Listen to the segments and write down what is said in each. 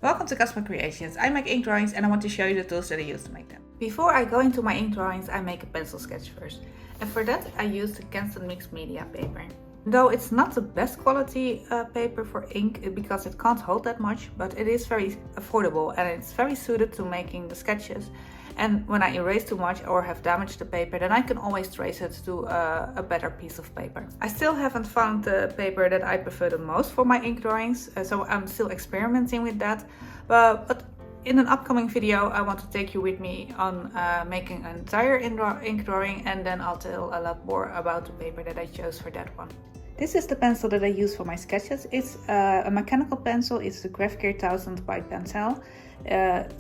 Welcome to Cosmo Creations. I make ink drawings and I want to show you the tools that I use to make them. Before I go into my ink drawings, I make a pencil sketch first. And for that I use the Canson Mixed Media paper. Though it's not the best quality paper for ink because it can't hold that much, but it is very affordable and it's very suited to making the sketches. And when I erase too much or have damaged the paper, then I can always trace it to a better piece of paper. I still haven't found the paper that I prefer the most for my ink drawings, so I'm still experimenting with that. But in an upcoming video, I want to take you with me on making an entire ink drawing, and then I'll tell a lot more about the paper that I chose for that one. This is the pencil that I use for my sketches. It's a mechanical pencil. It's the Grafgear 1000 by Pentel.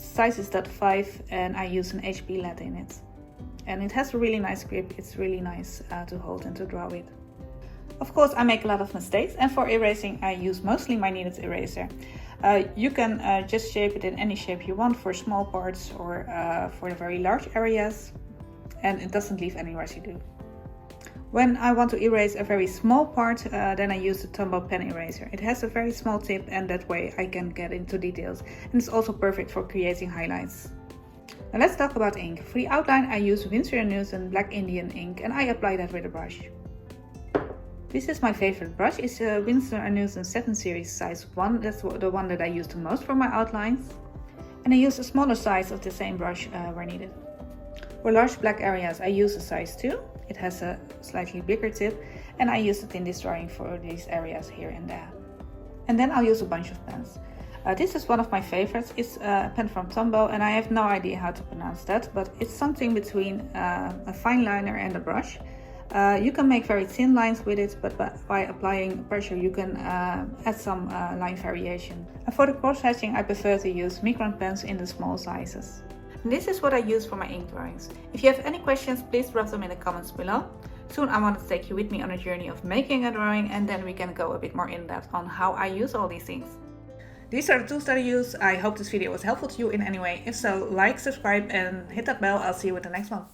Size is .5 and I use an HB lead in it. And it has a really nice grip. It's really nice to hold and to draw with. Of course, I make a lot of mistakes, and for erasing I use mostly my kneaded eraser. You can just shape it in any shape you want for small parts or for the very large areas, and it doesn't leave any residue. When I want to erase a very small part, then I use the Tombow pen eraser. It has a very small tip and that way I can get into details, and it's also perfect for creating highlights. Now let's talk about ink. For the outline I use Winsor & Newton Black Indian ink and I apply that with a brush. This is my favorite brush. It's a Winsor & Newton 7 series size 1. That's the one that I use the most for my outlines. And I use a smaller size of the same brush where needed. For large black areas I use a size 2. It has a slightly bigger tip and I use it in this drawing for these areas here and there. And then I'll use a bunch of pens. This is one of my favorites. It's a pen from Tombow and I have no idea how to pronounce that, but it's something between a fine liner and a brush. You can make very thin lines with it, but by applying pressure you can add some line variation. And for the cross-hatching I prefer to use Micron pens in the small sizes. And this is what I use for my ink drawings. If you have any questions, please drop them in the comments below. Soon I want to take you with me on a journey of making a drawing, and then we can go a bit more in depth on how I use all these things. These are the tools that I use. I hope this video was helpful to you in any way. If so, like, subscribe and hit that bell. I'll see you with the next one.